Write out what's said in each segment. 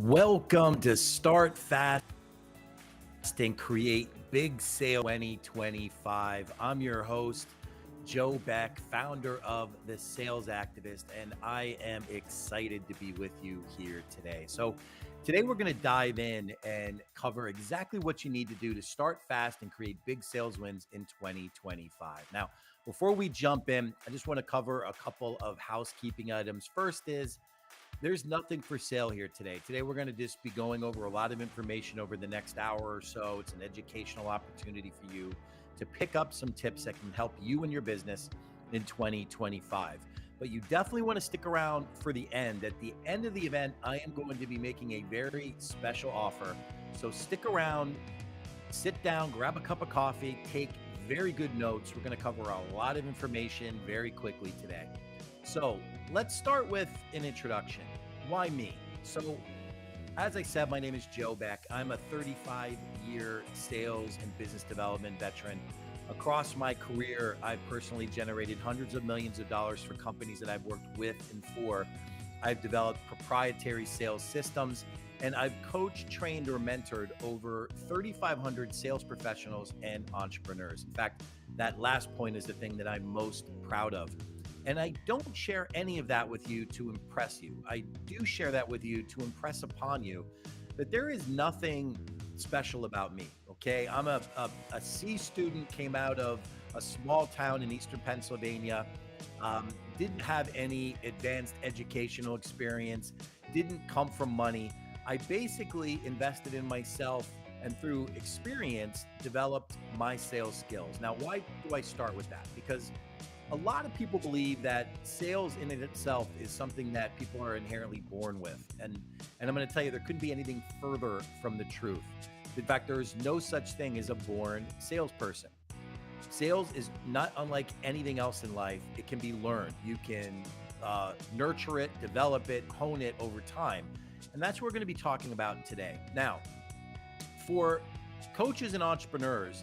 Welcome to Start Fast and Create Big Sale 2025. I'm your host, Joe Beck, founder of The Sales Activist, and I am excited to be with you here today. So today we're going to dive in and cover exactly what you need to do to start fast and create big sales wins in 2025. Now, before we jump in, I just want to cover a couple of housekeeping items. First is, there's nothing for sale here today. Today, we're going to just be going over a lot of information over the next hour or so. It's an educational opportunity for you to pick up some tips that can help you and your business in 2025. But you definitely want to stick around for the end. At the end of the event, I am going to be making a very special offer. So stick around, sit down, grab a cup of coffee, take very good notes. We're going to cover a lot of information very quickly today. So let's start with an introduction. Why me? So as I said, my name is Joe Beck. I'm a 35-year sales and business development veteran. Across my career, I've personally generated hundreds of millions of dollars for companies that I've worked with and for. I've developed proprietary sales systems, and I've coached, trained, or mentored over 3,500 sales professionals and entrepreneurs. In fact, that last point is the thing that I'm most proud of. And I don't share any of that with you to impress you. I do share that with you to impress upon you that there is nothing special about me, okay? I'm a C student, came out of a small town in Eastern Pennsylvania, didn't have any advanced educational experience, didn't come from money. I basically invested in myself and through experience, developed my sales skills. Now, why do I start with that? Because a lot of people believe that sales in and itself is something that people are inherently born with. And I'm going to tell you, there couldn't be anything further from the truth. In fact, there is no such thing as a born salesperson. Sales is not unlike anything else in life. It can be learned. You can nurture it, develop it, hone it over time. And that's what we're going to be talking about today. Now, for coaches and entrepreneurs,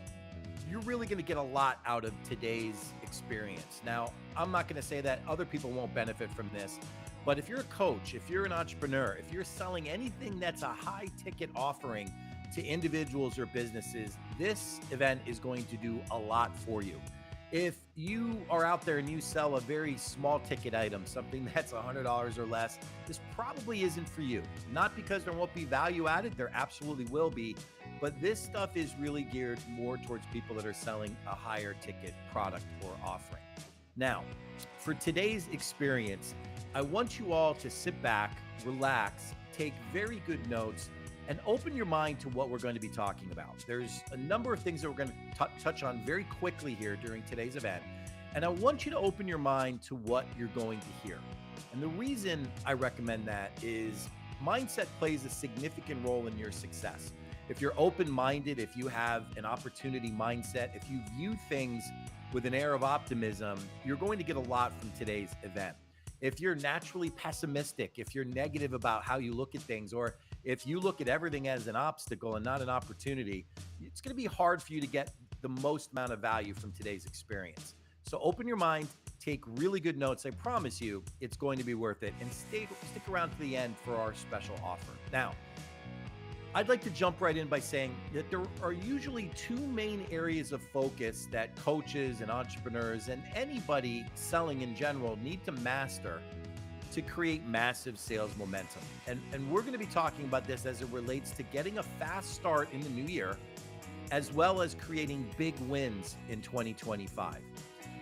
you're really going to get a lot out of today's experience. Now, I'm not going to say that other people won't benefit from this, but if you're a coach, if you're an entrepreneur, if you're selling anything that's a high ticket offering to individuals or businesses, this event is going to do a lot for you. If you are out there and you sell a very small ticket item, something that's $100 or less, this probably isn't for you. Not because there won't be value added, there absolutely will be, but this stuff is really geared more towards people that are selling a higher ticket product or offering. Now, for today's experience, I want you all to sit back, relax, take very good notes, and open your mind to what we're going to be talking about. There's a number of things that we're going to touch on very quickly here during today's event. And I want you to open your mind to what you're going to hear. And the reason I recommend that is mindset plays a significant role in your success. If you're open-minded, if you have an opportunity mindset, if you view things with an air of optimism, you're going to get a lot from today's event. If you're naturally pessimistic, if you're negative about how you look at things, or if you look at everything as an obstacle and not an opportunity, it's going to be hard for you to get the most amount of value from today's experience. So open your mind, take really good notes. I promise you it's going to be worth it. And stick around to the end for our special offer. Now, I'd like to jump right in by saying that there are usually two main areas of focus that coaches and entrepreneurs and anybody selling in general need to master to create massive sales momentum. And we're going to be talking about this as it relates to getting a fast start in the new year, as well as creating big wins in 2025.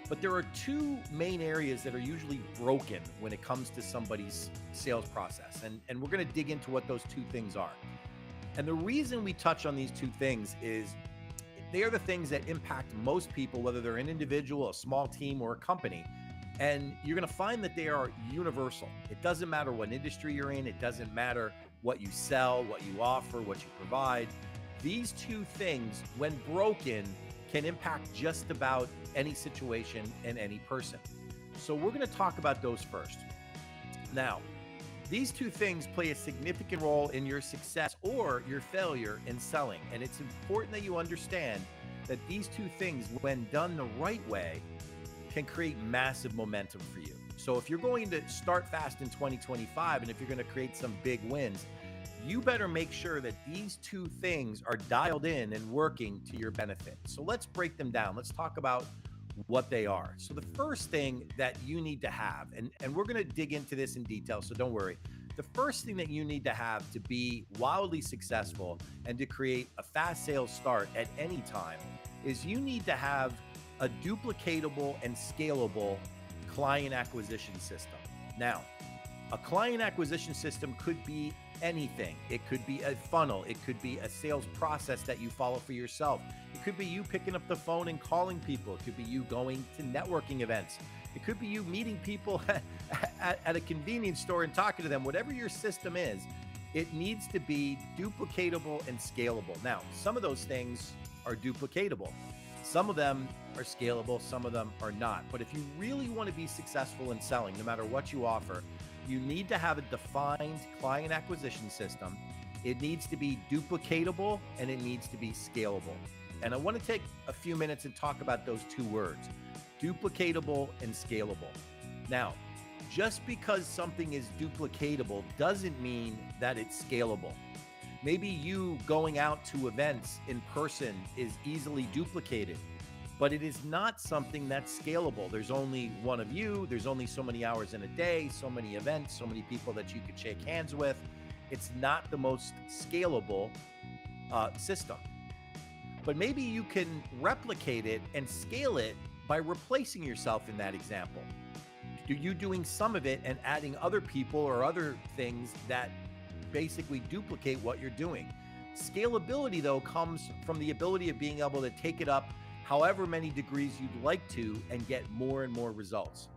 But there are two main areas that are usually broken when it comes to somebody's sales process. And we're going to dig into what those two things are. And the reason we touch on these two things is they are the things that impact most people, whether they're an individual, a small team, or a company. And you're going to find that they are universal. It doesn't matter what industry you're in. It doesn't matter what you sell, what you offer, what you provide. These two things, when broken, can impact just about any situation and any person. So we're going to talk about those first. Now, these two things play a significant role in your success or your failure in selling. And it's important that you understand that these two things, when done the right way, can create massive momentum for you. So if you're going to start fast in 2025, and if you're going to create some big wins, you better make sure that these two things are dialed in and working to your benefit. So let's break them down. Let's talk about what they are. So the first thing that you need to have, and we're going to dig into this in detail, so don't worry. The first thing that you need to have to be wildly successful and to create a fast sales start at any time is you need to have a duplicatable and scalable client acquisition system. Now, a client acquisition system could be anything. It could be a funnel. It could be a sales process that you follow for yourself. It could be you picking up the phone and calling people. It could be you going to networking events. It could be you meeting people at a convenience store and talking to them. Whatever your system is, it needs to be duplicatable and scalable. Now, some of those things are duplicatable. Some of them are scalable. Some of them are not. But if you really want to be successful in selling, no matter what you offer, you need to have a defined client acquisition system. It needs to be duplicatable and it needs to be scalable. And I want to take a few minutes and talk about those two words, duplicatable and scalable. Now, just because something is duplicatable doesn't mean that it's scalable. Maybe you going out to events in person is easily duplicated, but it is not something that's scalable. There's only one of you. There's only so many hours in a day, so many events, so many people that you could shake hands with. It's not the most scalable system. But maybe you can replicate it and scale it by replacing yourself in that example. You doing some of it and adding other people or other things that basically duplicate what you're doing. Scalability, though, comes from the ability of being able to take it up however many degrees you'd like to and get more and more results.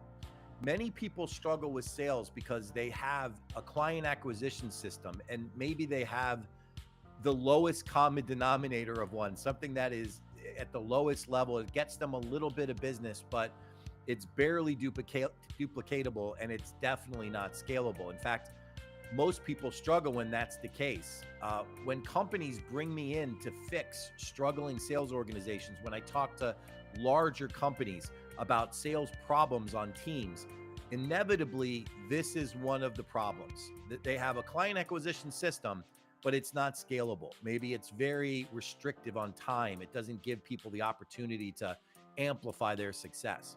Many people struggle with sales because they have a client acquisition system and maybe they have the lowest common denominator of one, something that is at the lowest level. It gets them a little bit of business, but it's barely duplicatable and it's definitely not scalable. In fact, most people struggle when that's the case. When companies bring me in to fix struggling sales organizations, when I talk to larger companies about sales problems on teams, inevitably, this is one of the problems. That they have a client acquisition system, but it's not scalable. Maybe it's very restrictive on time. It doesn't give people the opportunity to amplify their success.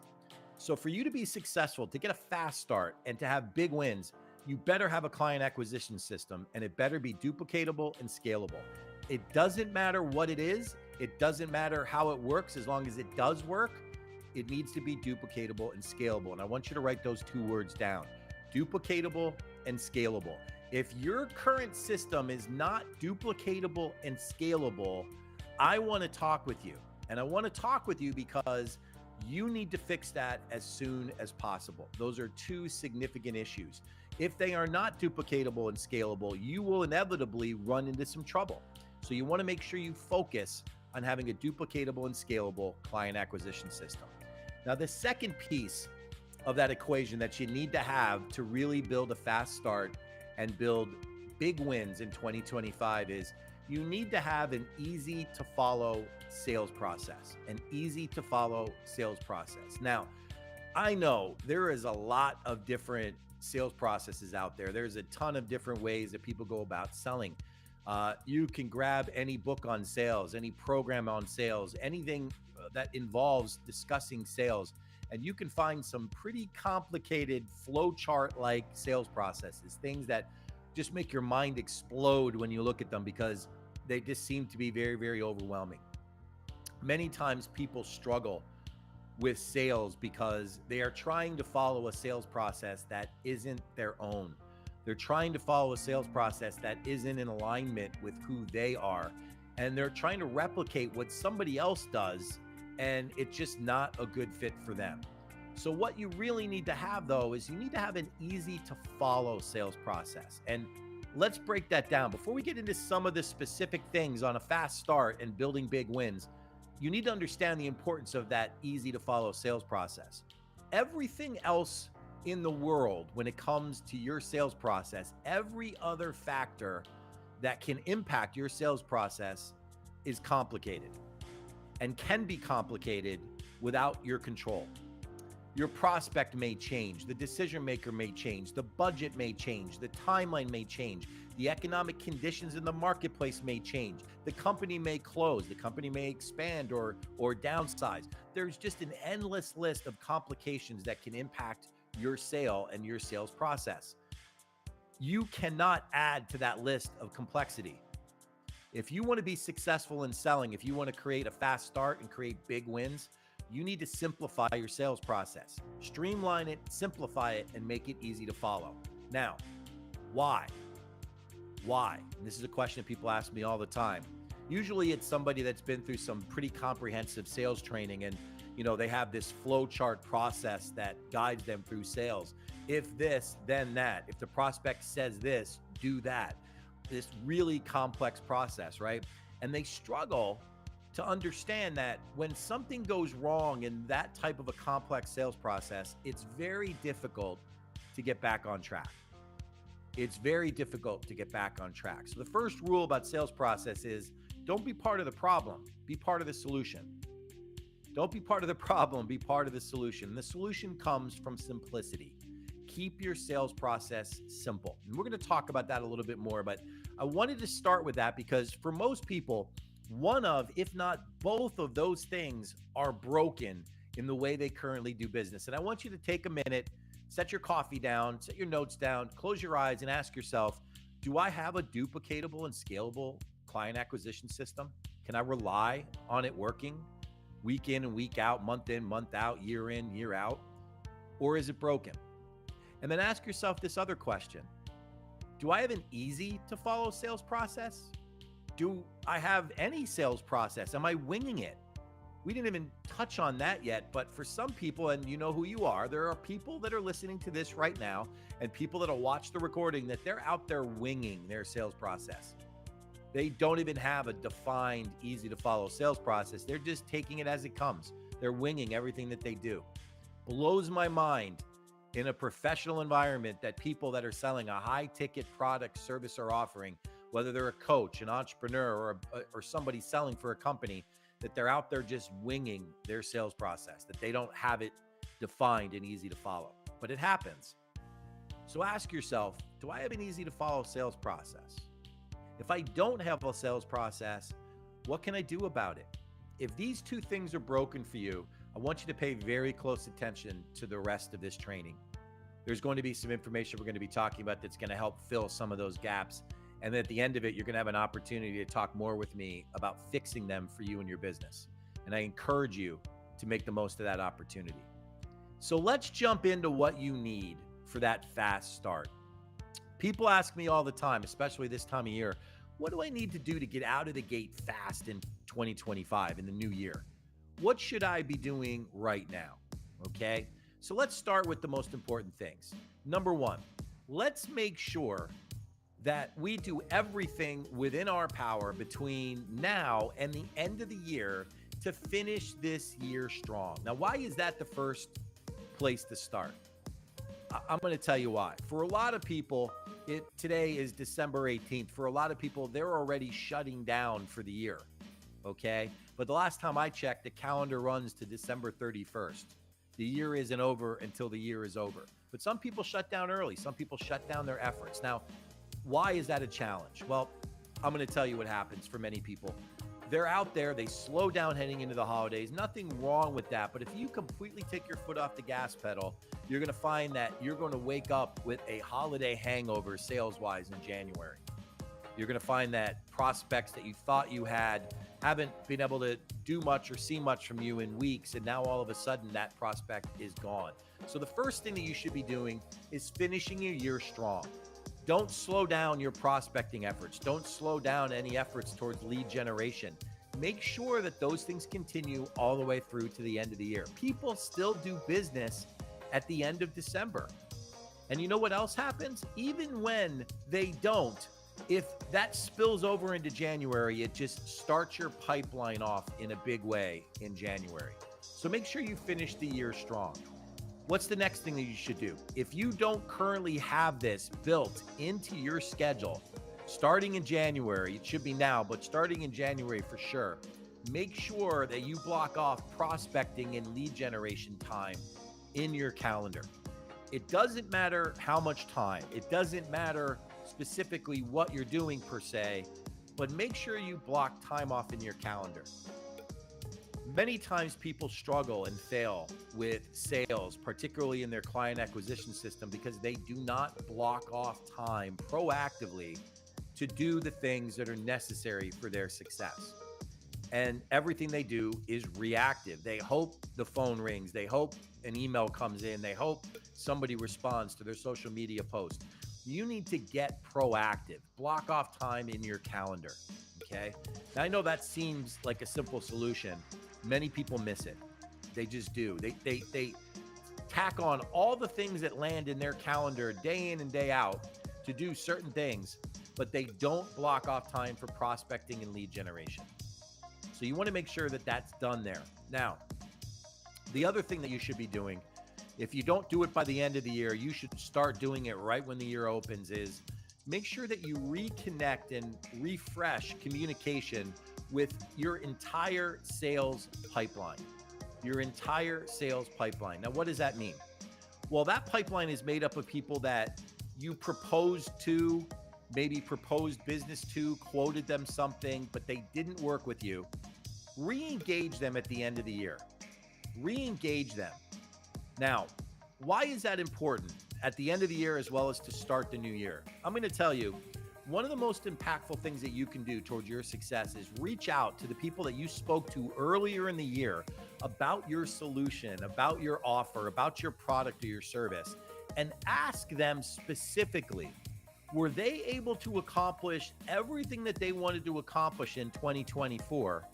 So for you to be successful, to get a fast start and to have big wins, you better have a client acquisition system and it better be duplicatable and scalable. It doesn't matter what it is. It doesn't matter how it works. As long as it does work, it needs to be duplicatable and scalable. And I want you to write those two words down, duplicatable and scalable. If your current system is not duplicatable and scalable, I want to talk with you. And I want to talk with you because you need to fix that as soon as possible. Those are two significant issues. If they are not duplicatable and scalable, you will inevitably run into some trouble. So you want to make sure you focus on having a duplicatable and scalable client acquisition system. Now, the second piece of that equation that you need to have to really build a fast start and build big wins in 2025 is you need to have an easy to follow sales process, an easy to follow sales process. Now, I know there is a lot of different sales processes out there. There's a ton of different ways that people go about selling. You can grab any book on sales, any program on sales, anything that involves discussing sales, and you can find some pretty complicated flowchart-like sales processes, things that just make your mind explode when you look at them because they just seem to be very, very overwhelming. Many times people struggle with sales because they are trying to follow a sales process that isn't their own. They're trying to follow a sales process that isn't in alignment with who they are. And they're trying to replicate what somebody else does, and it's just not a good fit for them. So what you really need to have, though, is you need to have an easy to follow sales process. And let's break that down. Before we get into some of the specific things on a fast start and building big wins, you need to understand the importance of that easy to follow sales process. Everything else in the world, when it comes to your sales process, every other factor that can impact your sales process is complicated and can be complicated without your control. Your prospect may change, the decision maker may change, the budget may change, the timeline may change, the economic conditions in the marketplace may change, the company may close, the company may expand or downsize. There's just an endless list of complications that can impact your sale and your sales process. You cannot add to that list of complexity. If you want to be successful in selling, if you want to create a fast start and create big wins, you need to simplify your sales process. Streamline it, simplify it, and make it easy to follow. Now, why? Why? And this is a question people ask me all the time. Usually it's somebody that's been through some pretty comprehensive sales training and they have this flow chart process that guides them through sales. If this, then that. If the prospect says this, do that. This really complex process, right? And they struggle to understand that when something goes wrong in that type of a complex sales process, it's very difficult to get back on track. It's very difficult to get back on track. So the first rule about sales process is don't be part of the problem, be part of the solution. Don't be part of the problem, be part of the solution. And the solution comes from simplicity. Keep your sales process simple. And we're going to talk about that a little bit more, but I wanted to start with that because for most people, one of, if not both of those things are broken in the way they currently do business. And I want you to take a minute, set your coffee down, set your notes down, close your eyes and ask yourself, do I have a duplicatable and scalable client acquisition system? Can I rely on it working week in and week out, month in, month out, year in, year out? Or is it broken? And then ask yourself this other question. Do I have an easy to follow sales process? Do I have any sales process? Am I winging it? We didn't even touch on that yet, but for some people, and you know who you are, there are people that are listening to this right now and people that'll watch the recording that they're out there winging their sales process. They don't even have a defined, easy to follow sales process. They're just taking it as it comes. They're winging everything that they do. Blows my mind in a professional environment that people that are selling a high ticket product, service, or offering, whether they're a coach, an entrepreneur, or somebody selling for a company, that they're out there just winging their sales process, that they don't have it defined and easy to follow. But it happens. So ask yourself, do I have an easy to follow sales process? If I don't have a sales process, what can I do about it? If these two things are broken for you, I want you to pay very close attention to the rest of this training. There's going to be some information we're going to be talking about that's going to help fill some of those gaps. And then at the end of it, you're going to have an opportunity to talk more with me about fixing them for you and your business. And I encourage you to make the most of that opportunity. So let's jump into what you need for that fast start. People ask me all the time, especially this time of year, what do I need to do to get out of the gate fast in 2025, in the new year? What should I be doing right now? Okay, so let's start with the most important things. Number one, let's make sure that we do everything within our power between now and the end of the year to finish this year strong. Now, why is that the first place to start? I'm going to tell you why. For a lot of people, today is December 18th. For a lot of people, they're already shutting down for the year, okay? But the last time I checked, the calendar runs to December 31st. The year isn't over until the year is over. But some people shut down early. Some people shut down their efforts. Now, why is that a challenge? Well, I'm going to tell you what happens for many people. They're out there, they slow down heading into the holidays. Nothing wrong with that. But if you completely take your foot off the gas pedal, you're going to find that you're going to wake up with a holiday hangover sales-wise in January. You're going to find that prospects that you thought you had haven't been able to do much or see much from you in weeks. And now all of a sudden that prospect is gone. So the first thing that you should be doing is finishing your year strong. Don't slow down your prospecting efforts. Don't slow down any efforts towards lead generation. Make sure that those things continue all the way through to the end of the year. People still do business at the end of December. And you know what else happens? Even when they don't, if that spills over into January, it just starts your pipeline off in a big way in January. So make sure you finish the year strong. What's the next thing that you should do? If you don't currently have this built into your schedule, starting in January, it should be now, but starting in January for sure, make sure that you block off prospecting and lead generation time in your calendar. It doesn't matter how much time, it doesn't matter specifically what you're doing per se, but make sure you block time off in your calendar. Many times people struggle and fail with sales, particularly in their client acquisition system, because they do not block off time proactively to do the things that are necessary for their success. And everything they do is reactive. They hope the phone rings, they hope an email comes in, they hope somebody responds to their social media post. You need to get proactive. Block off time in your calendar, okay? Now, I know that seems like a simple solution. Many people miss it. They just do. They tack on all the things that land in their calendar day in and day out to do certain things, but they don't block off time for prospecting and lead generation. So you want to make sure that that's done there. Now, the other thing that you should be doing, if you don't do it by the end of the year, you should start doing it right when the year opens, is make sure that you reconnect and refresh communication with your entire sales pipeline. Your entire sales pipeline. Now, what does that mean? Well, that pipeline is made up of people that you proposed to, maybe proposed business to, quoted them something, but they didn't work with you. Re-engage them at the end of the year. Re-engage them. Now, why is that important at the end of the year as well as to start the new year? I'm going to tell you, one of the most impactful things that you can do towards your success is reach out to the people that you spoke to earlier in the year about your solution, about your offer, about your product or your service, and ask them specifically, were they able to accomplish everything that they wanted to accomplish in 2024,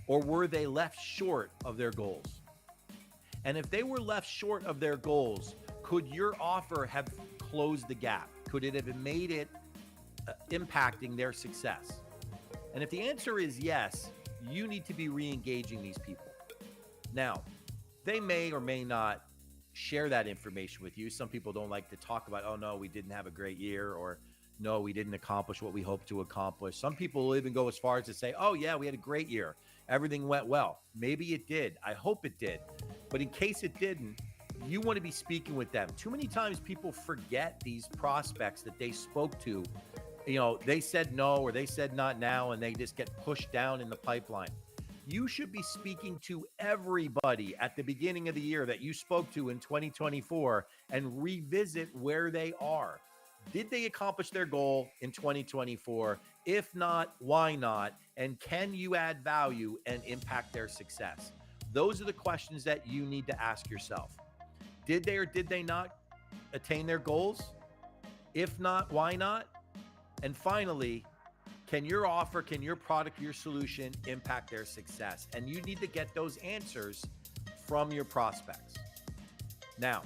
or were they left short of their goals? And if they were left short of their goals, could your offer have closed the gap? Could it have made it impacting their success? And if the answer is yes, you need to be re-engaging these people. Now, they may or may not share that information with you. Some people don't like to talk about, oh no, we didn't have a great year, or no, we didn't accomplish what we hoped to accomplish. Some people will even go as far as to say, oh yeah, we had a great year. Everything went well. Maybe it did. I hope it did. But in case it didn't, you want to be speaking with them. Too many times people forget these prospects that they spoke to. You know, they said no, or they said not now, and they just get pushed down in the pipeline. You should be speaking to everybody at the beginning of the year that you spoke to in 2024 and revisit where they are. Did they accomplish their goal in 2024? If not, why not? And can you add value and impact their success? Those are the questions that you need to ask yourself. Did they or did they not attain their goals? If not, why not? And finally, can your offer, can your product, your solution impact their success? And you need to get those answers from your prospects. Now,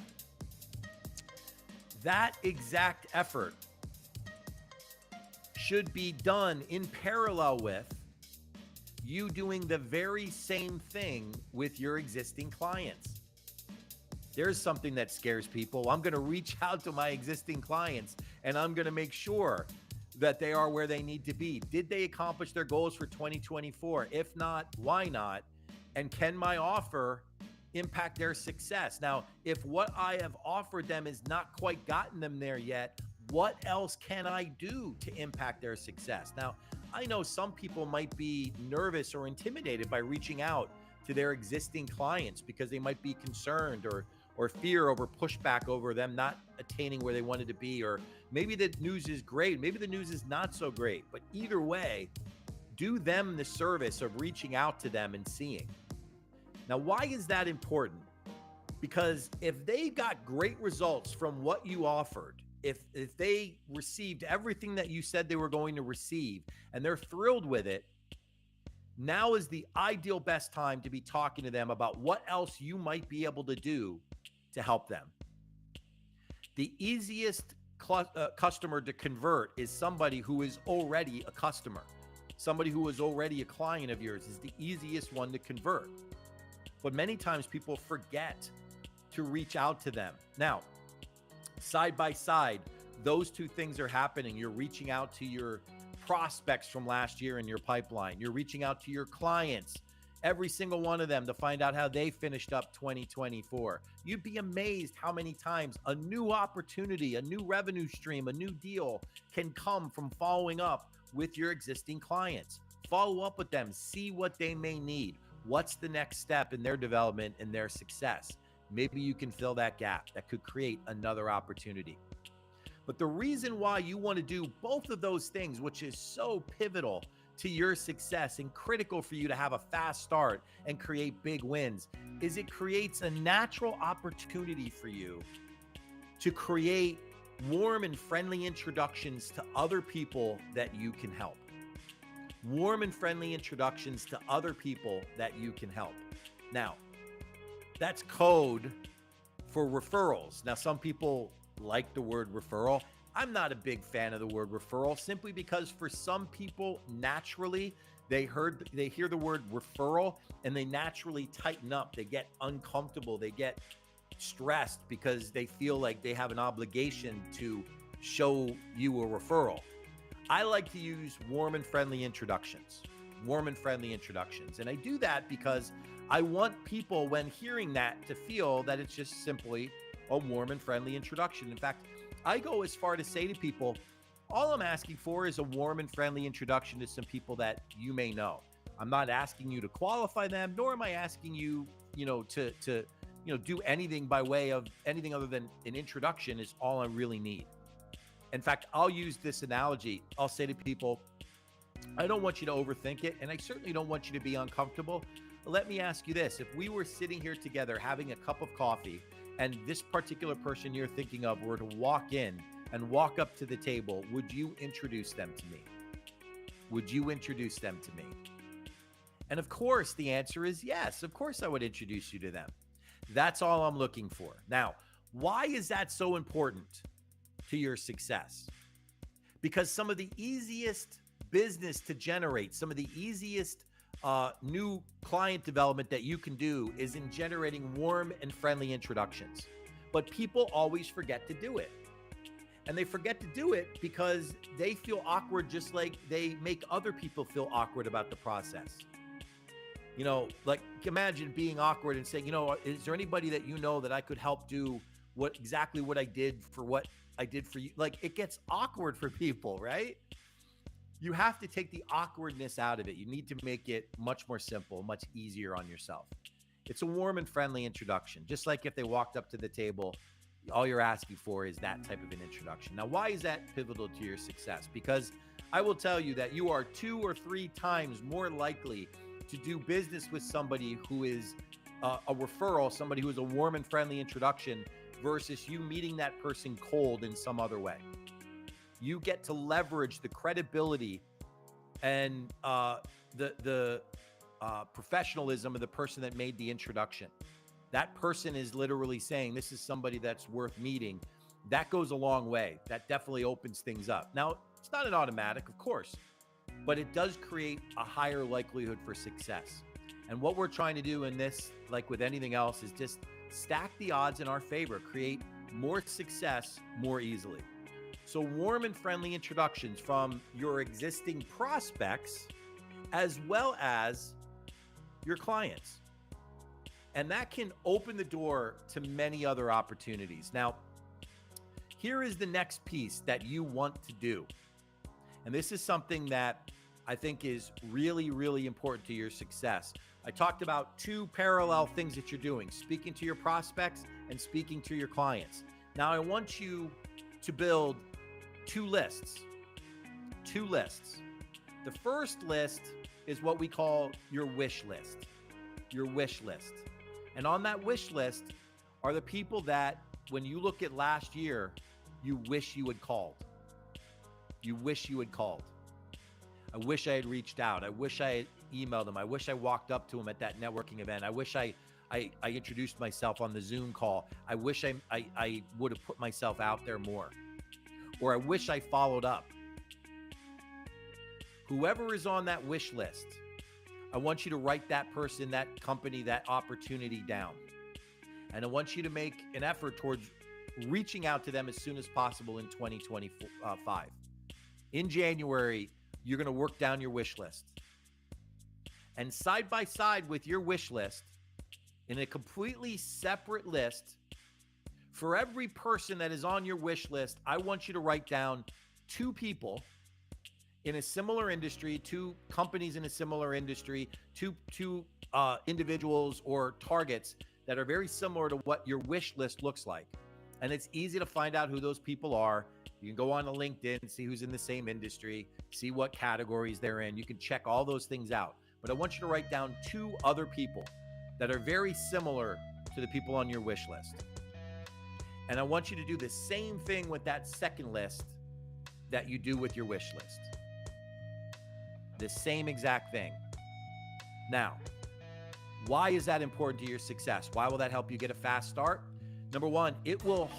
that exact effort should be done in parallel with you doing the very same thing with your existing clients. There's something that scares people. I'm going to reach out to my existing clients and I'm going to make sure that they are where they need to be. Did they accomplish their goals for 2024? If not, why not? And can my offer impact their success? Now, if what I have offered them is not quite gotten them there yet, what else can I do to impact their success? Now, I know some people might be nervous or intimidated by reaching out to their existing clients because they might be concerned or fear over pushback over them not attaining where they wanted to be, or maybe the news is great, maybe the news is not so great. But either way, do them the service of reaching out to them and seeing. Now, why is that important? Because if they got great results from what you offered, if they received everything that you said they were going to receive and they're thrilled with it, now is the ideal best time to be talking to them about what else you might be able to do to help them. The easiest customer to convert is somebody who is already a customer. Somebody who is already a client of yours is the easiest one to convert. But many times people forget to reach out to them. Now, side by side, those two things are happening. You're reaching out to your prospects from last year in your pipeline. You're reaching out to your clients every single one of them to find out how they finished up 2024. You'd be amazed how many times a new opportunity, a new revenue stream, a new deal can come from following up with your existing clients. Follow up with them, see what they may need. What's the next step in their development and their success? Maybe you can fill that gap. That could create another opportunity. But the reason why you want to do both of those things, which is so pivotal to your success and critical for you to have a fast start and create big wins, is it creates a natural opportunity for you to create warm and friendly introductions to other people that you can help. Warm and friendly introductions to other people that you can help. Now, that's code for referrals. Now, some people like the word referral. I'm not a big fan of the word referral simply because for some people, naturally, they hear the word referral and they naturally tighten up. They get uncomfortable. They get stressed because they feel like they have an obligation to show you a referral. I like to use warm and friendly introductions. Warm and friendly introductions. And I do that because I want people, when hearing that, to feel that it's just simply a warm and friendly introduction. In fact, I go as far to say to people, all I'm asking for is a warm and friendly introduction to some people that you may know. I'm not asking you to qualify them, nor am I asking you, to do anything by way of anything other than an introduction is all I really need. In fact, I'll use this analogy. I'll say to people, I don't want you to overthink it, and I certainly don't want you to be uncomfortable. Let me ask you this. If we were sitting here together having a cup of coffee, and this particular person you're thinking of were to walk in and walk up to the table, would you introduce them to me? Would you introduce them to me? And of course, the answer is yes. Of course, I would introduce you to them. That's all I'm looking for. Now, why is that so important to your success? Because some of the easiest business to generate, some of the easiest new client development that you can do is in generating warm and friendly introductions. But people always forget to do it. And they forget to do it because they feel awkward, just like they make other people feel awkward about the process. Like imagine being awkward and saying, is there anybody that you know that I could help do exactly what I did for you? Like it gets awkward for people, right? You have to take the awkwardness out of it. You need to make it much more simple, much easier on yourself. It's a warm and friendly introduction. Just like if they walked up to the table, all you're asking for is that type of an introduction. Now, why is that pivotal to your success? Because I will tell you that you are 2 or 3 times more likely to do business with somebody who is a referral, somebody who is a warm and friendly introduction versus you meeting that person cold in some other way. You get to leverage the credibility and the professionalism of the person that made the introduction. That person is literally saying, this is somebody that's worth meeting. That goes a long way. That definitely opens things up. Now, it's not an automatic, of course, but it does create a higher likelihood for success. And what we're trying to do in this, like with anything else, is just stack the odds in our favor, create more success more easily. So warm and friendly introductions from your existing prospects as well as your clients. And that can open the door to many other opportunities. Now, here is the next piece that you want to do. And this is something that I think is really, really important to your success. I talked about 2 parallel things that you're doing, speaking to your prospects and speaking to your clients. Now, I want you to build 2 lists. 2 lists. The first list is what we call your wish list. Your wish list. And on that wish list are the people that, when you look at last year, you wish you had called. You wish you had called. I wish I had reached out. I wish I had emailed them. I wish I walked up to them at that networking event. I wish I introduced myself on the Zoom call. I wish I would have put myself out there more. Or I wish I followed up. Whoever is on that wish list, I want you to write that person, that company, that opportunity down. And I want you to make an effort towards reaching out to them as soon as possible in 2025. In January, you're going to work down your wish list. And side by side with your wish list, in a completely separate list, for every person that is on your wish list, I want you to write down 2 people in a similar industry, 2 companies in a similar industry, two individuals or targets that are very similar to what your wish list looks like. And it's easy to find out who those people are. You can go on to LinkedIn, see who's in the same industry, see what categories they're in. You can check all those things out. But I want you to write down 2 other people that are very similar to the people on your wish list. And I want you to do the same thing with that second list that you do with your wish list. The same exact thing. Now, why is that important to your success? Why will that help you get a fast start? Number one, it will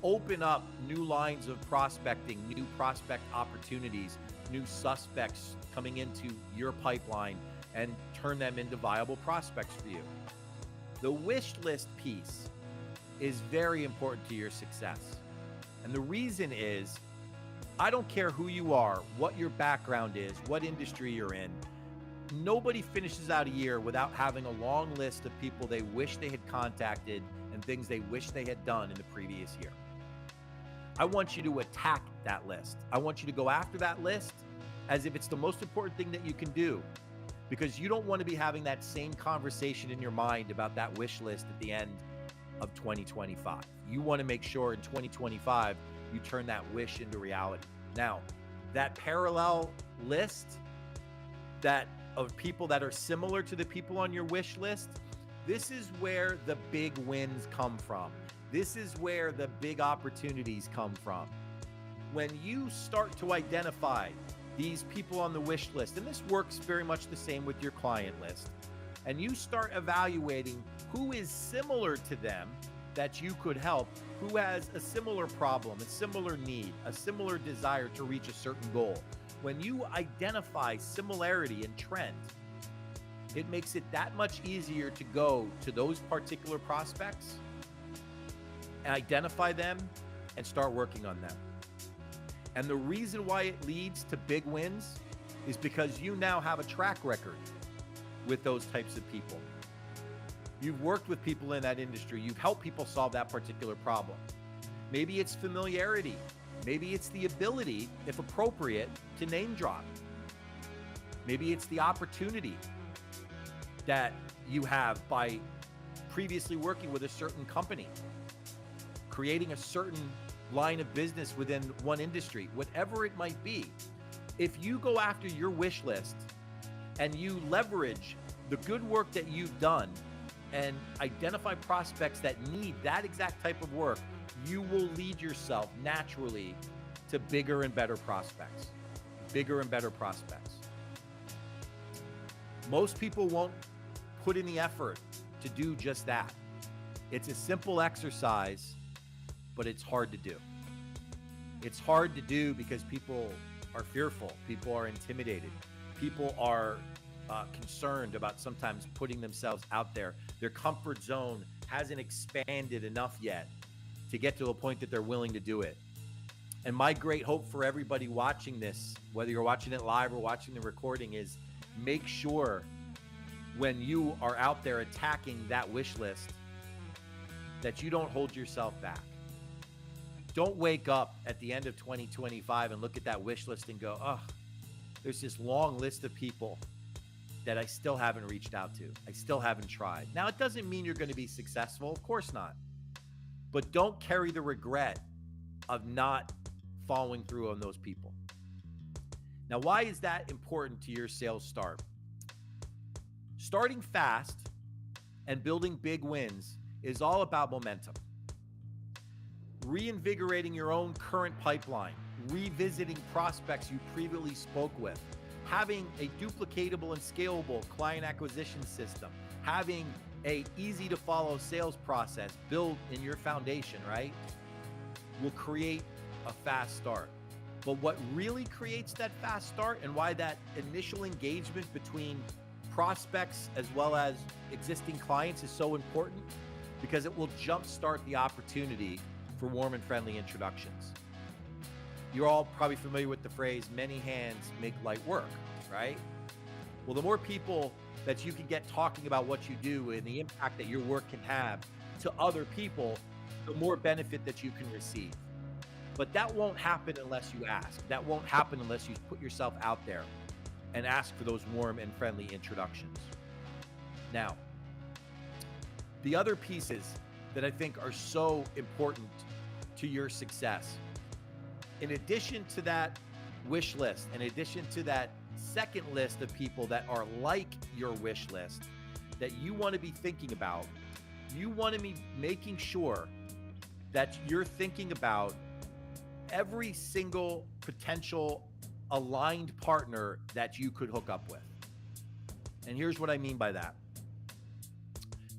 open up new lines of prospecting, new prospect opportunities, new suspects coming into your pipeline, and turn them into viable prospects for you. The wish list piece is very important to your success. And the reason is, I don't care who you are, what your background is, what industry you're in. Nobody finishes out a year without having a long list of people they wish they had contacted and things they wish they had done in the previous year. I want you to attack that list. I want you to go after that list as if it's the most important thing that you can do, because you don't want to be having that same conversation in your mind about that wish list at the end of 2025. You want to make sure in 2025 you turn that wish into reality. Now, that parallel list that of people that are similar to the people on your wish list, this is where the big wins come from. This is where the big opportunities come from. When you start to identify these people on the wish list, and this works very much the same with your client list, and you start evaluating who is similar to them that you could help, who has a similar problem, a similar need, a similar desire to reach a certain goal. When you identify similarity and trend, it makes it that much easier to go to those particular prospects, identify them, and start working on them. And the reason why it leads to big wins is because you now have a track record with those types of people. You've worked with people in that industry. You've helped people solve that particular problem. Maybe it's familiarity. Maybe it's the ability, if appropriate, to name drop. Maybe it's the opportunity that you have by previously working with a certain company, creating a certain line of business within one industry, whatever it might be. If you go after your wish list and you leverage the good work that you've done and identify prospects that need that exact type of work, you will lead yourself naturally to bigger and better prospects. Bigger and better prospects. Most people won't put in the effort to do just that. It's a simple exercise, but it's hard to do. It's hard to do because people are fearful. People are intimidated. People are concerned about sometimes putting themselves out there. Their comfort zone hasn't expanded enough yet to get to a point that they're willing to do it. And my great hope for everybody watching this, whether you're watching it live or watching the recording, is make sure when you are out there attacking that wish list that you don't hold yourself back. Don't wake up at the end of 2025 and look at that wish list and go, oh, there's this long list of people that I still haven't reached out to. I still haven't tried. Now, it doesn't mean you're going to be successful. Of course not. But don't carry the regret of not following through on those people. Now, why is that important to your sales start? Starting fast and building big wins is all about momentum. Reinvigorating your own current pipeline, revisiting prospects you previously spoke with, having a duplicatable and scalable client acquisition system, having a easy to follow sales process built in your foundation, right, will create a fast start. But what really creates that fast start and why that initial engagement between prospects as well as existing clients is so important, because it will jumpstart the opportunity for warm and friendly introductions. You're all probably familiar with the phrase, many hands make light work, right? Well, the more people that you can get talking about what you do and the impact that your work can have to other people, the more benefit that you can receive. But that won't happen unless you ask. That won't happen unless you put yourself out there and ask for those warm and friendly introductions. Now, the other pieces that I think are so important to your success, in addition to that wish list, in addition to that second list of people that are like your wish list that you want to be thinking about, you want to be making sure that you're thinking about every single potential aligned partner that you could hook up with. And here's what I mean by that.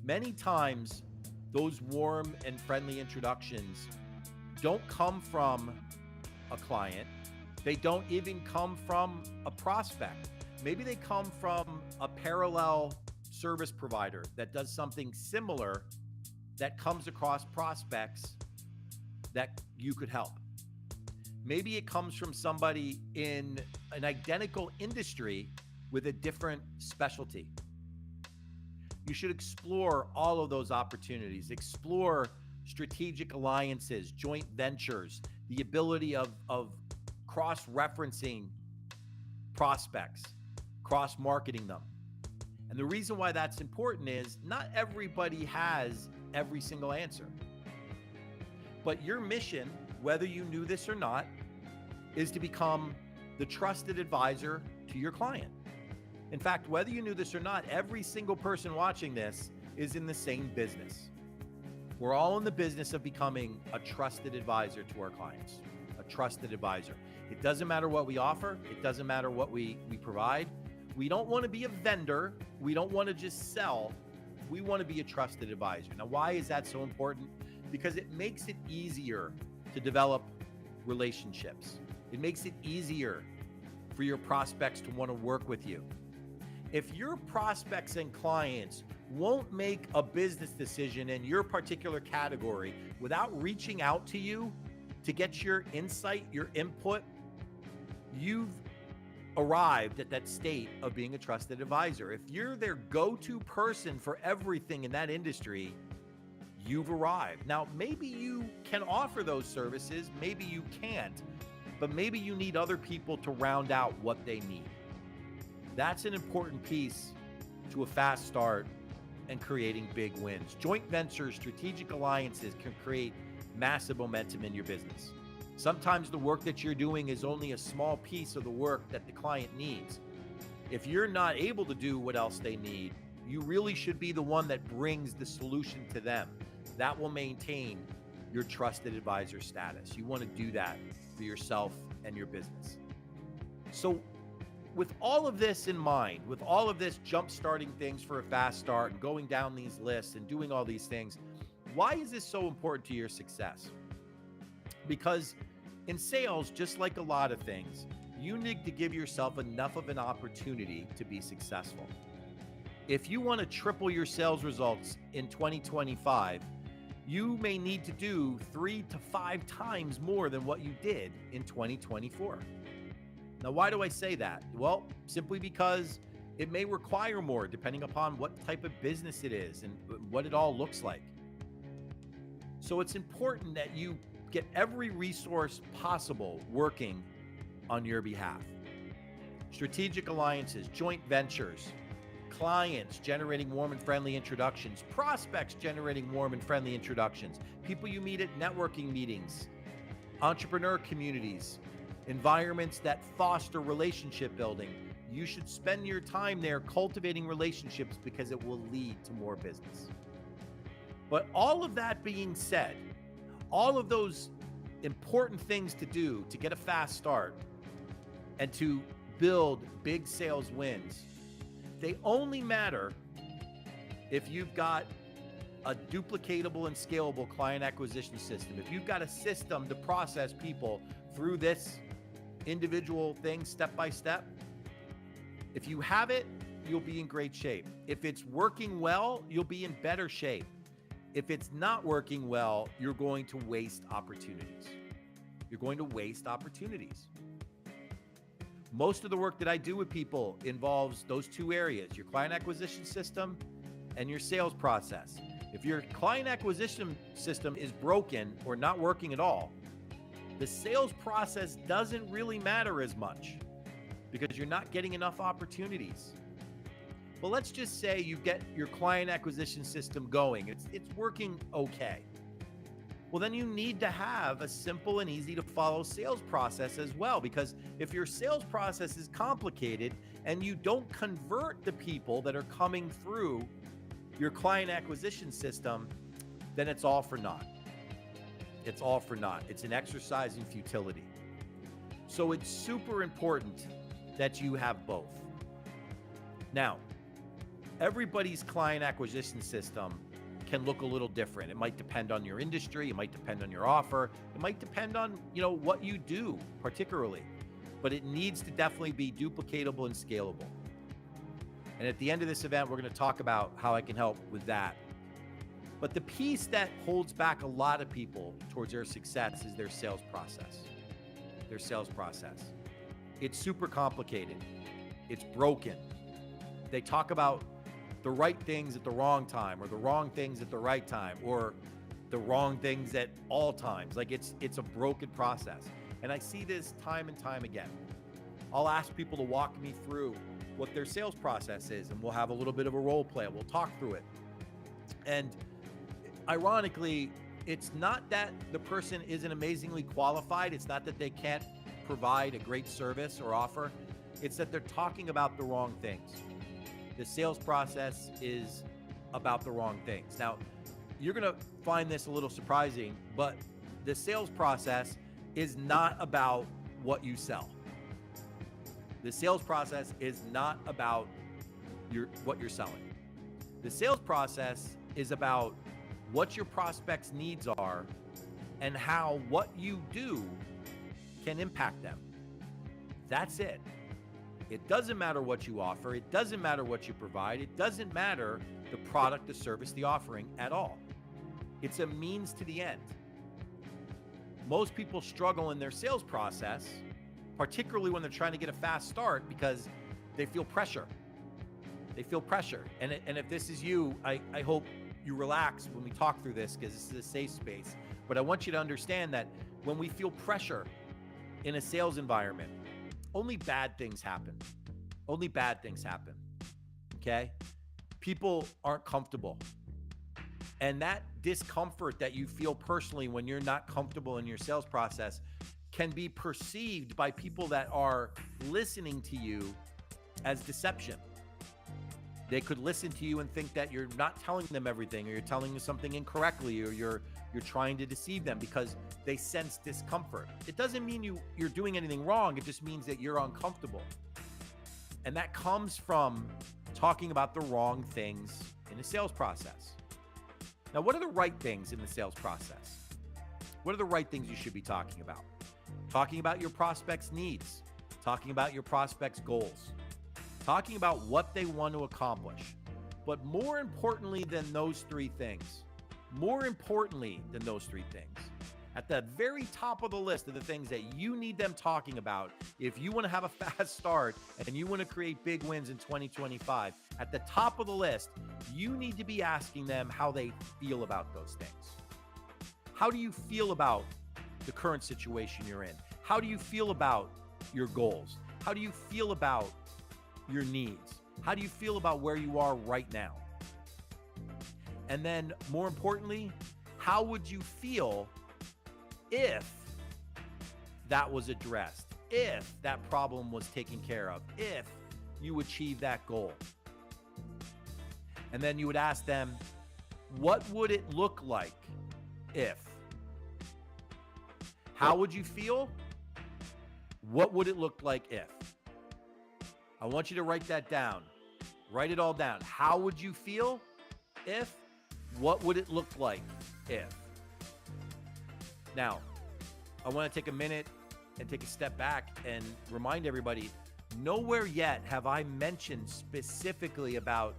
Many times, those warm and friendly introductions don't come from a client. They don't even come from a prospect. Maybe they come from a parallel service provider that does something similar that comes across prospects that you could help. Maybe it comes from somebody in an identical industry with a different specialty. You should explore all of those opportunities. Explore strategic alliances, joint ventures, the ability of cross-referencing prospects, cross-marketing them. And the reason why that's important is not everybody has every single answer. But your mission, whether you knew this or not, is to become the trusted advisor to your client. In fact, whether you knew this or not, every single person watching this is in the same business. We're all in the business of becoming a trusted advisor to our clients, a trusted advisor. It doesn't matter what we offer. It doesn't matter what we provide. We don't want to be a vendor. We don't want to just sell. We want to be a trusted advisor. Now, why is that so important? Because it makes it easier to develop relationships. It makes it easier for your prospects to want to work with you. If your prospects and clients won't make a business decision in your particular category without reaching out to you to get your insight, your input, you've arrived at that state of being a trusted advisor. If you're their go-to person for everything in that industry, you've arrived. Now, maybe you can offer those services, maybe you can't, but maybe you need other people to round out what they need. That's an important piece to a fast start and creating big wins. Joint ventures, strategic alliances can create massive momentum in your business. Sometimes the work that you're doing is only a small piece of the work that the client needs. If you're not able to do what else they need, you really should be the one that brings the solution to them. That will maintain your trusted advisor status. You want to do that for yourself and your business. So with all of this in mind, with all of this jump-starting things for a fast start and going down these lists and doing all these things, why is this so important to your success? Because in sales, just like a lot of things, you need to give yourself enough of an opportunity to be successful. If you want to triple your sales results in 2025, you may need to do 3 to 5 times more than what you did in 2024. Now, why do I say that? Well, simply because it may require more depending upon what type of business it is and what it all looks like. So it's important that you get every resource possible working on your behalf. Strategic alliances, joint ventures, clients generating warm and friendly introductions, prospects generating warm and friendly introductions, people you meet at networking meetings, entrepreneur communities, environments that foster relationship building. You should spend your time there cultivating relationships because it will lead to more business. But all of that being said, all of those important things to do to get a fast start and to build big sales wins, they only matter if you've got a duplicatable and scalable client acquisition system. If you've got a system to process people through this individual thing step by step, if you have it, you'll be in great shape. If it's working well, you'll be in better shape. If it's not working well, you're going to waste opportunities. You're going to waste opportunities. Most of the work that I do with people involves those two areas, your client acquisition system and your sales process. If your client acquisition system is broken or not working at all, the sales process doesn't really matter as much because you're not getting enough opportunities. But let's just say you get your client acquisition system going. It's working okay. Well, then you need to have a simple and easy to follow sales process as well, because if your sales process is complicated and you don't convert the people that are coming through your client acquisition system, then it's all for naught. It's all for naught. It's an exercise in futility. So it's super important that you have both. Now, everybody's client acquisition system can look a little different. It might depend on your industry. It might depend on your offer. It might depend on, what you do particularly, but it needs to definitely be duplicatable and scalable. And at the end of this event, we're going to talk about how I can help with that. But the piece that holds back a lot of people towards their success is their sales process. Their sales process. It's super complicated. It's broken. They talk about the right things at the wrong time, or the wrong things at the right time, or the wrong things at all times. Like it's a broken process. And I see this time and time again. I'll ask people to walk me through what their sales process is, and we'll have a little bit of a role play. We'll talk through it. And ironically, it's not that the person isn't amazingly qualified. It's not that they can't provide a great service or offer. It's that they're talking about the wrong things. The sales process is about the wrong things. Now, you're going to find this a little surprising, but the sales process is not about what you sell. The sales process is not about what you're selling. The sales process is about what your prospects' needs are and how what you do can impact them. That's it. It doesn't matter what you offer. It doesn't matter what you provide. It doesn't matter the product, the service, the offering at all. It's a means to the end. Most people struggle in their sales process, particularly when they're trying to get a fast start, because they feel pressure. They feel pressure. And if this is you, I hope you relax when we talk through this, because this is a safe space. But I want you to understand that when we feel pressure in a sales environment, only bad things happen. Only bad things happen. Okay? People aren't comfortable. And that discomfort that you feel personally when you're not comfortable in your sales process can be perceived by people that are listening to you as deception. They could listen to you and think that you're not telling them everything, or you're telling them something incorrectly, or you're trying to deceive them because they sense discomfort. It doesn't mean you're doing anything wrong. It just means that you're uncomfortable. And that comes from talking about the wrong things in the sales process. Now, what are the right things in the sales process? What are the right things you should be talking about? Talking about your prospects' needs, talking about your prospects' goals, talking about what they want to accomplish. But more importantly than those three things, at the very top of the list of the things that you need them talking about, if you want to have a fast start and you want to create big wins in 2025, at the top of the list, you need to be asking them how they feel about those things. How do you feel about the current situation you're in? How do you feel about your goals? How do you feel about your needs? How do you feel about where you are right now? And then more importantly, how would you feel if that was addressed, if that problem was taken care of, if you achieve that goal? And then you would ask them, what would it look like if? How would you feel? What would it look like if? I want you to write that down. Write it all down. How would you feel if? What would it look like if? Now, I want to take a minute and take a step back and remind everybody, nowhere yet have I mentioned specifically about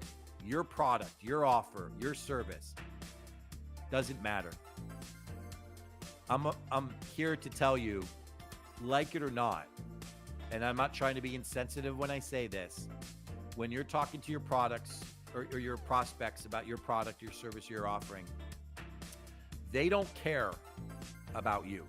your product, your offer, your service. Doesn't matter. I'm here to tell you, like it or not, and I'm not trying to be insensitive when I say this, when you're talking to your products or your prospects about your product, your service you're offering, they don't care about you.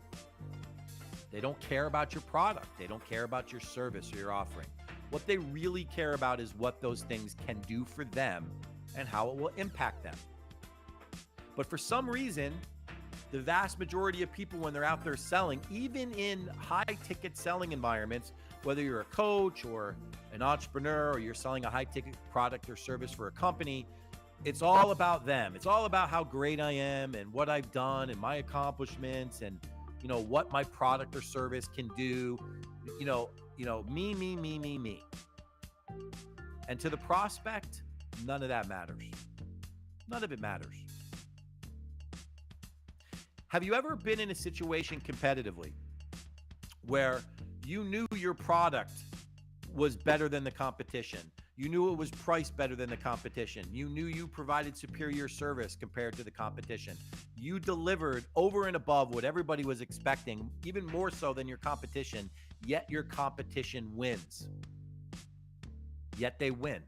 They don't care about your product. They don't care about your service or your offering. What they really care about is what those things can do for them and how it will impact them. But for some reason, the vast majority of people, when they're out there selling, even in high-ticket selling environments, whether you're a coach or an entrepreneur or you're selling a high-ticket product or service for a company, it's all about them. It's all about how great I am and what I've done and my accomplishments and what my product or service can do. Me. And to the prospect, none of that matters. None of it matters. Have you ever been in a situation competitively where you knew your product was better than the competition? You knew it was priced better than the competition. You knew you provided superior service compared to the competition. You delivered over and above what everybody was expecting, even more so than your competition, yet your competition wins. Yet they win.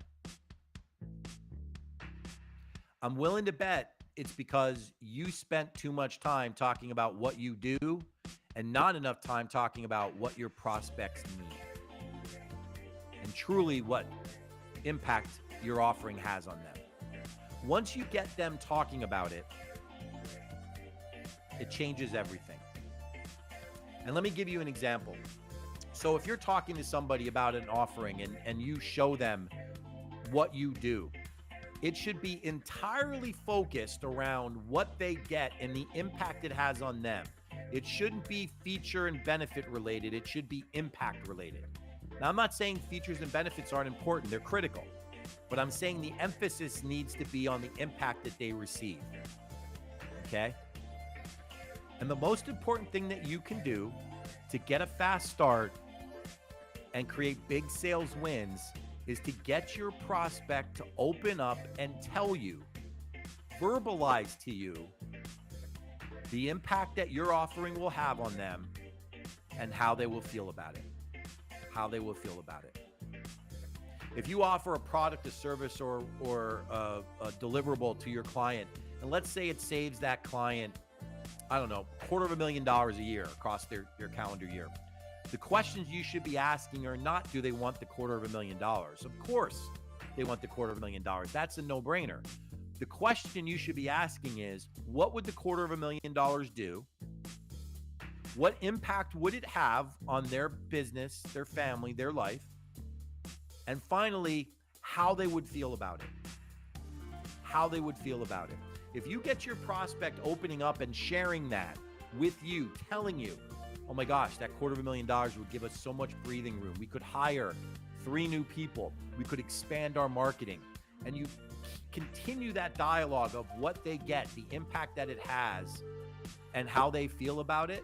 I'm willing to bet it's because you spent too much time talking about what you do and not enough time talking about what your prospects need and truly what impact your offering has on them. Once you get them talking about it, it changes everything. And let me give you an example. So if you're talking to somebody about an offering and you show them what you do, it should be entirely focused around what they get and the impact it has on them. It shouldn't be feature and benefit related. It should be impact related. Now, I'm not saying features and benefits aren't important. They're critical. But I'm saying the emphasis needs to be on the impact that they receive. Okay? And the most important thing that you can do to get a fast start and create big sales wins is to get your prospect to open up and tell you, verbalize to you the impact that your offering will have on them and how they will feel about it. How they will feel about it. If you offer a product, a service, or a deliverable to your client, and let's say it saves that client, I don't know, $250,000 a year across their calendar year. The questions you should be asking are not, do they want the $250,000? Of course they want the $250,000. That's a no-brainer. The question you should be asking is, what would the $250,000 do? What impact would it have on their business, their family, their life? And finally, how they would feel about it. How they would feel about it. If you get your prospect opening up and sharing that with you, telling you, oh my gosh, that $250,000 would give us so much breathing room. We could hire 3 new people. We could expand our marketing. And you continue that dialogue of what they get, the impact that it has, and how they feel about it.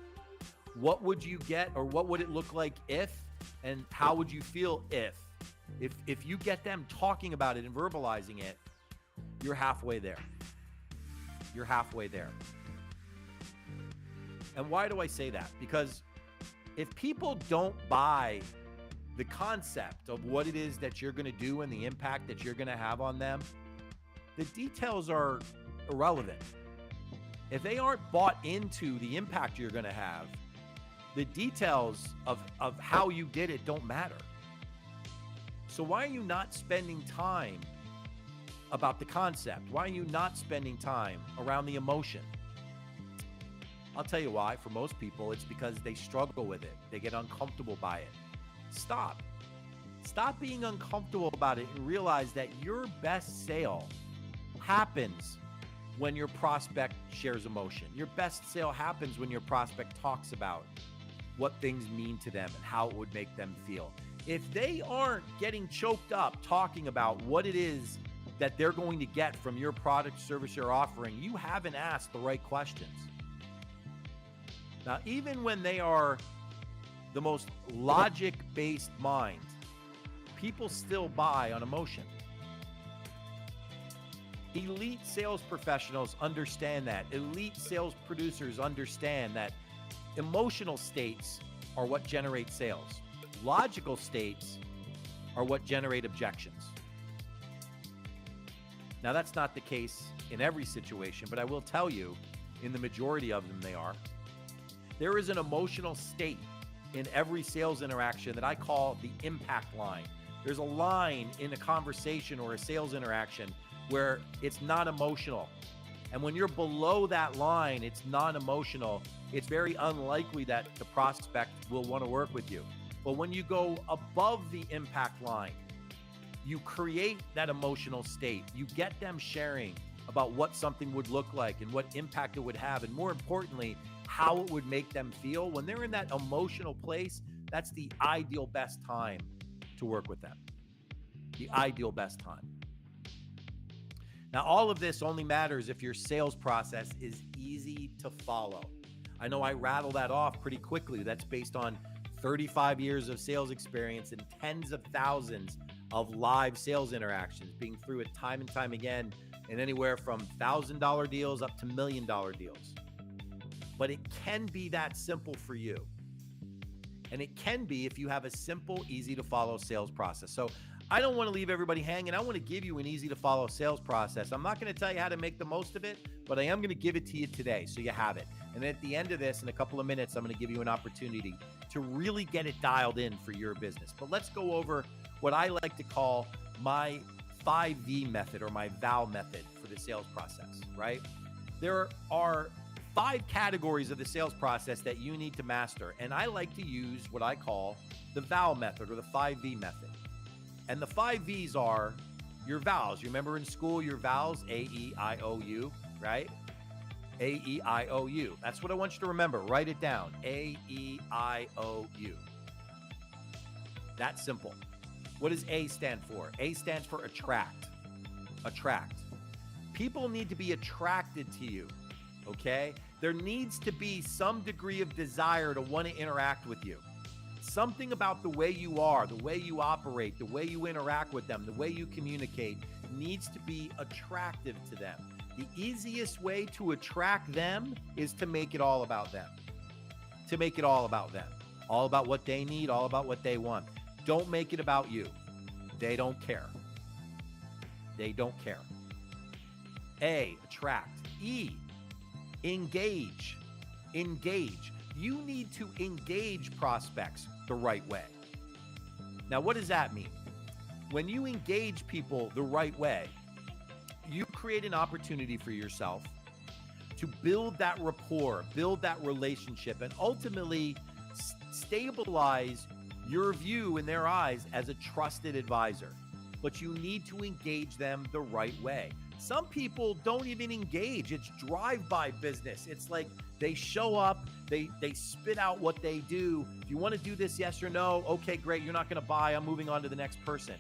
What would you get, or what would it look like if, and how would you feel if you get them talking about it and verbalizing it? You're halfway there. You're halfway there. And why do I say that? Because if people don't buy the concept of what it is that you're going to do and the impact that you're going to have on them, the details are irrelevant. If they aren't bought into the impact you're going to have, the details of how you did it don't matter. So why are you not spending time about the concept? Why are you not spending time around the emotion? I'll tell you why. For most people, it's because they struggle with it. They get uncomfortable by it. Stop. Stop being uncomfortable about it and realize that your best sale happens when your prospect shares emotion. Your best sale happens when your prospect talks about what things mean to them and how it would make them feel. If they aren't getting choked up talking about what it is that they're going to get from your product, service, you're offering, you haven't asked the right questions. Now, even when they are the most logic-based mind, people still buy on emotion. Elite sales professionals understand that. Elite sales producers understand that emotional states are what generate sales. Logical states are what generate objections. Now, that's not the case in every situation, but I will tell you, in the majority of them, they are. There is an emotional state in every sales interaction that I call the impact line. There's a line in a conversation or a sales interaction where it's not emotional. And when you're below that line, it's non-emotional, it's very unlikely that the prospect will want to work with you. But when you go above the impact line, you create that emotional state. You get them sharing about what something would look like and what impact it would have, and more importantly, how it would make them feel. When they're in that emotional place, that's the ideal best time to work with them. The ideal best time. Now, all of this only matters if your sales process is easy to follow. I know I rattle that off pretty quickly. That's based on 35 years of sales experience and tens of thousands of live sales interactions, being through it time and time again, and anywhere from $1,000 deals up to $1 million deals. But it can be that simple for you. And it can be if you have a simple, easy to follow sales process. So I don't want to leave everybody hanging. I want to give you an easy to follow sales process. I'm not going to tell you how to make the most of it, but I am going to give it to you today so you have it. And at the end of this, in a couple of minutes, I'm going to give you an opportunity to really get it dialed in for your business. But let's go over what I like to call my 5V method, or my VAL method for the sales process, right? There are 5 categories of the sales process that you need to master. And I like to use what I call the VAL method, or the 5V method. And the 5 V's are your vowels. You remember in school, your vowels, A-E-I-O-U, right? A-E-I-O-U. That's what I want you to remember. Write it down. A-E-I-O-U. That's simple. What does A stand for? A stands for attract. Attract. People need to be attracted to you, okay? There needs to be some degree of desire to want to interact with you. Something about the way you are, the way you operate, the way you interact with them, the way you communicate needs to be attractive to them. The easiest way to attract them is to make it all about them. To make it all about them. All about what they need, all about what they want. Don't make it about you. They don't care. They don't care. A, attract. E, engage. Engage. You need to engage prospects the right way. Now, what does that mean? When you engage people the right way, you create an opportunity for yourself to build that rapport, build that relationship, and ultimately stabilize your view in their eyes as a trusted advisor. But you need to engage them the right way. Some people don't even engage. It's drive-by business. It's like they show up, they spit out what they do. Do you want to do this? Yes or no? Okay, great. You're not going to buy. I'm moving on to the next person.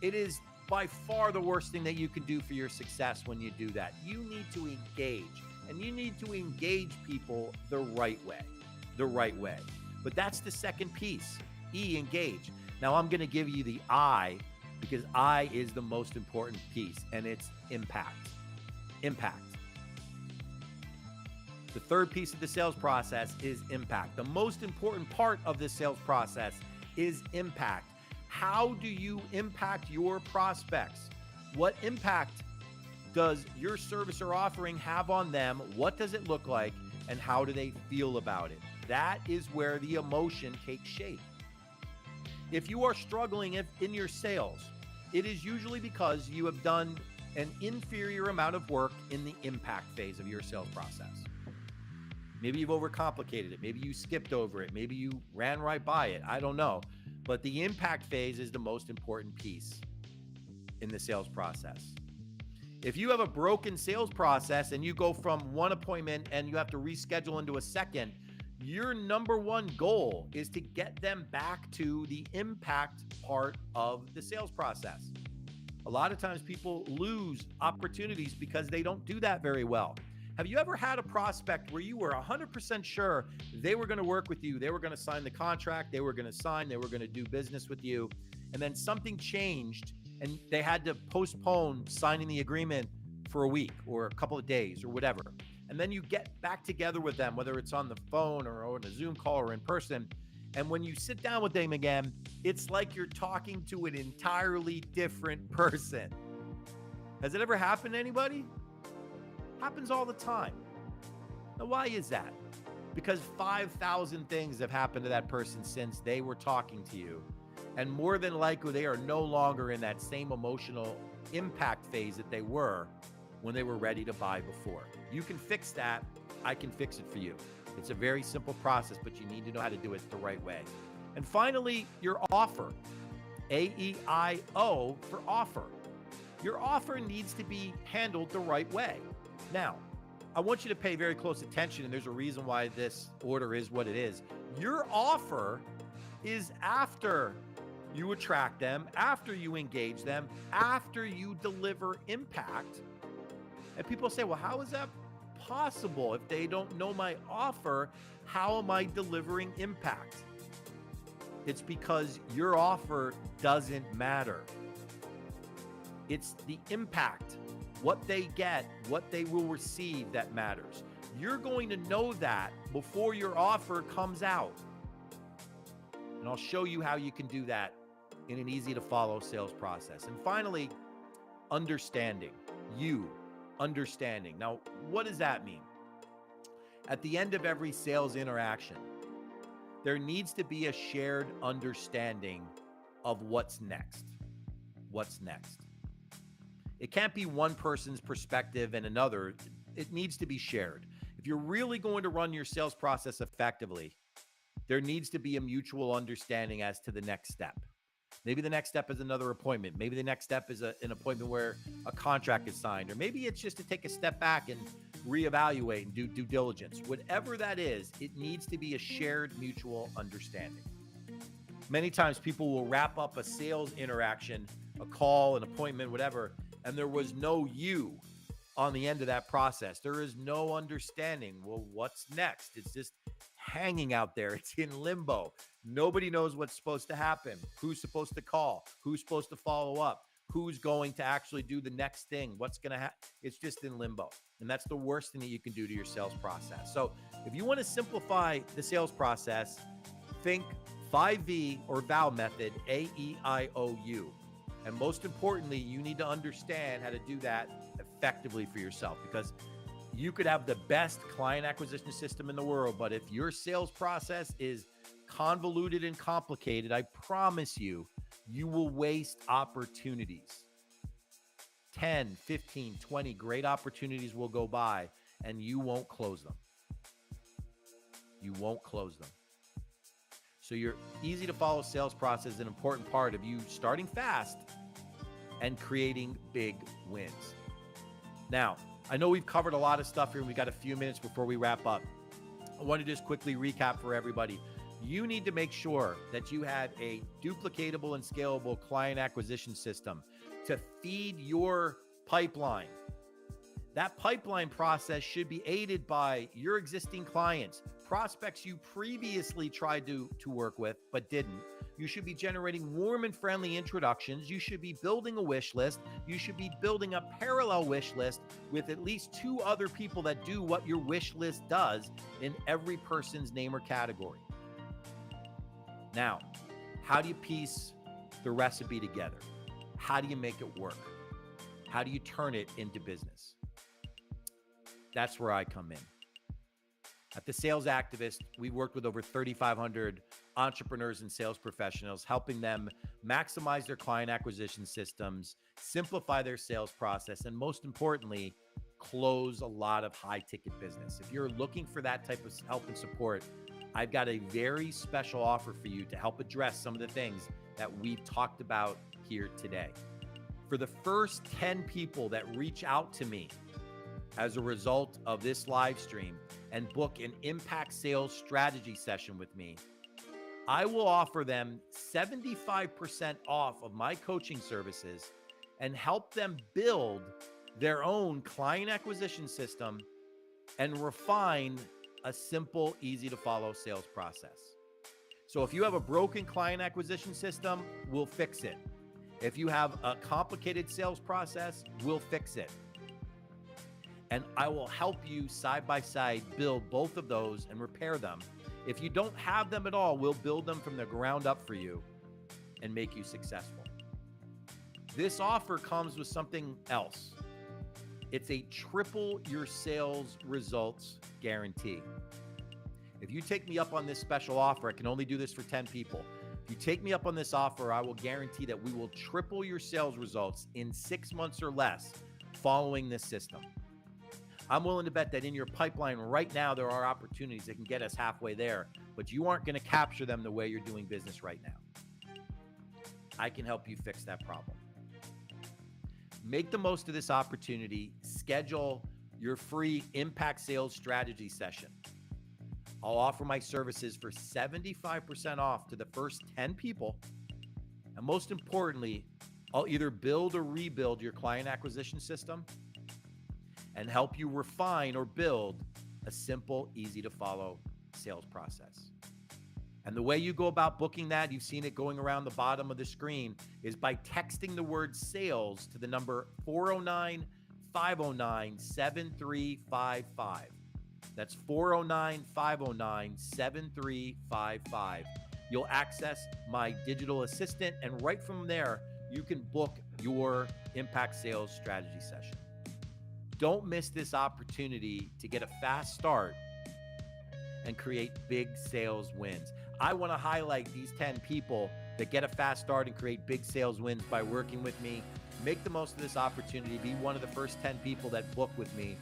It is by far the worst thing that you can do for your success when you do that. You need to engage, and you need to engage people the right way, the right way. But that's the second piece. E, engage. Now I'm going to give you the I, because I is the most important piece, and it's impact. Impact. The third piece of the sales process is impact. The most important part of the sales process is impact. How do you impact your prospects? What impact does your service or offering have on them? What does it look like? And how do they feel about it? That is where the emotion takes shape. If you are struggling in your sales, it is usually because you have done an inferior amount of work in the impact phase of your sales process. Maybe you've overcomplicated it. Maybe you skipped over it. Maybe you ran right by it. I don't know. But the impact phase is the most important piece in the sales process. If you have a broken sales process and you go from one appointment and you have to reschedule into a second, your number one goal is to get them back to the impact part of the sales process. A lot of times people lose opportunities because they don't do that very well. Have you ever had a prospect where you were 100% sure they were going to work with you, they were going to sign the contract, they were going to sign, they were going to do business with you, and then something changed and they had to postpone signing the agreement for a week or a couple of days or whatever? And then you get back together with them, whether it's on the phone or on a Zoom call or in person, And when you sit down with them again, it's like you're talking to an entirely different person. Has it ever happened to anybody? Happens all the time. Now, why is that? Because 5,000 things have happened to that person since they were talking to you. And more than likely, they are no longer in that same emotional impact phase that they were when they were ready to buy before. You can fix that. I can fix it for you. It's a very simple process, but you need to know how to do it the right way. And finally, your offer. AEIO for offer. Your offer needs to be handled the right way. Now, I want you to pay very close attention, and there's a reason why this order is what it is. Your offer is after you attract them, after you engage them, after you deliver impact. And people say, well, how is that possible? If they don't know my offer, how am I delivering impact? It's because your offer doesn't matter. It's the impact, what they get, what they will receive that matters. You're going to know that before your offer comes out. And I'll show you how you can do that in an easy to follow sales process. And finally, understanding. Understanding. Now, what does that mean? At the end of every sales interaction, there needs to be a shared understanding of what's next. What's next? It can't be one person's perspective and another. It needs to be shared. If you're really going to run your sales process effectively, there needs to be a mutual understanding as to the next step. Maybe the next step is another appointment. Maybe the next step is an appointment where a contract is signed, or maybe it's just to take a step back and reevaluate and do due diligence. Whatever that is, it needs to be a shared mutual understanding. Many times people will wrap up a sales interaction, a call, an appointment, whatever, and there was no you on the end of that process. There is no understanding. Well, what's next? It's just hanging out there. It's in limbo. Nobody knows what's supposed to happen, who's supposed to call, who's supposed to follow up, who's going to actually do the next thing, what's going to happen. It's just in limbo. And that's the worst thing that you can do to your sales process. So if you want to simplify the sales process, think 5V or VOW method, AEIOU. And most importantly, you need to understand how to do that effectively for yourself, because you could have the best client acquisition system in the world, but if your sales process is convoluted and complicated, I promise you, you will waste opportunities. 10, 15, 20 great opportunities will go by and you won't close them. You won't close them. So your easy to follow sales process is an important part of you starting fast and creating big wins. Now, I know we've covered a lot of stuff here and we got a few minutes before we wrap up. I want to just quickly recap for everybody. You need to make sure that you have a duplicatable and scalable client acquisition system to feed your pipeline. That pipeline process should be aided by your existing clients, prospects you previously tried to work with but didn't. You should be generating warm and friendly introductions. You should be building a wish list. You should be building a parallel wish list with at least 2 other people that do what your wish list does in every person's name or category. Now, how do you piece the recipe together? How do you make it work? How do you turn it into business? That's where I come in. At The Sales Activist, we worked with over 3,500 entrepreneurs and sales professionals, helping them maximize their client acquisition systems, simplify their sales process, and most importantly, close a lot of high-ticket business. If you're looking for that type of help and support, I've got a very special offer for you to help address some of the things that we've talked about here today. For the first 10 people that reach out to me as a result of this live stream and book an impact sales strategy session with me, I will offer them 75% off of my coaching services and help them build their own client acquisition system and refine a simple, easy to follow sales process. So if you have a broken client acquisition system, we'll fix it. If you have a complicated sales process, we'll fix it. And I will help you side by side build both of those and repair them If you don't have them at all, we'll build them from the ground up for you and make you successful. This offer comes with something else. It's a triple your sales results guarantee. If you take me up on this special offer, I can only do this for 10 people. If you take me up on this offer, I will guarantee that we will triple your sales results in 6 months or less following this system. I'm willing to bet that in your pipeline right now, there are opportunities that can get us halfway there, but you aren't going to capture them the way you're doing business right now. I can help you fix that problem. Make the most of this opportunity. Schedule your free impact sales strategy session. I'll offer my services for 75% off to the first 10 people. And most importantly, I'll either build or rebuild your client acquisition system and help you refine or build a simple, easy to follow sales process. And the way you go about booking that, you've seen it going around the bottom of the screen, is by texting the word sales to the number 409-509-7355. That's 409-509-7355. You'll access my digital assistant, and right from there, you can book your impact sales strategy session. Don't miss this opportunity to get a fast start and create big sales wins. I want to highlight these 10 people that get a fast start and create big sales wins by working with me. Make the most of this opportunity. Be one of the first 10 people that book with me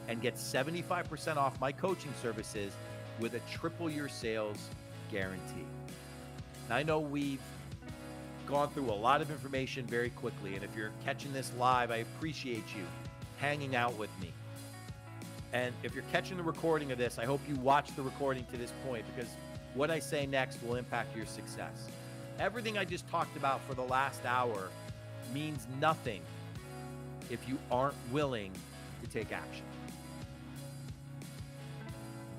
and get 75% off my coaching services with a triple your sales guarantee. Now, I know we've gone through a lot of information very quickly, and if you're catching this live, I appreciate you hanging out with me. And if you're catching the recording of this, I hope you watch the recording to this point, because what I say next will impact your success. Everything I just talked about for the last hour means nothing if you aren't willing to take action.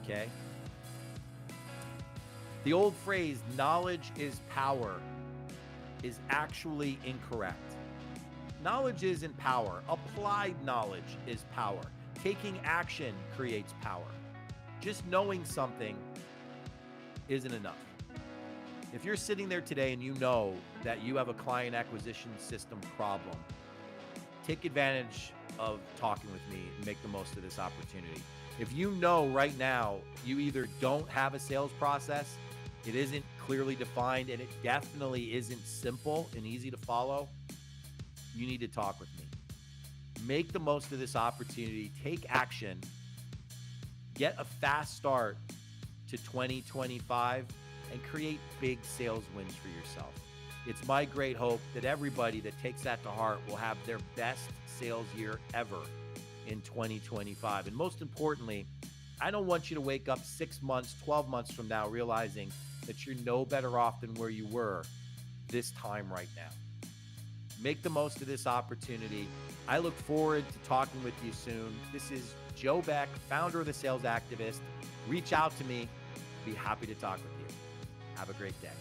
Okay? The old phrase, knowledge is power, is actually incorrect. Knowledge isn't power. Applied knowledge is power. Taking action creates power. Just knowing something isn't enough. If you're sitting there today and you know that you have a client acquisition system problem, take advantage of talking with me and make the most of this opportunity. If you know right now you either don't have a sales process, it isn't clearly defined, and it definitely isn't simple and easy to follow, you need to talk with me. Make the most of this opportunity. Take action. Get a fast start to 2025 and create big sales wins for yourself. It's my great hope that everybody that takes that to heart will have their best sales year ever in 2025. And most importantly, I don't want you to wake up 6 months, 12 months from now realizing that you're no better off than where you were this time right now. Make the most of this opportunity. I look forward to talking with you soon. This is Joe Beck, founder of The Sales Activist. Reach out to me. I'd be happy to talk with you. Have a great day.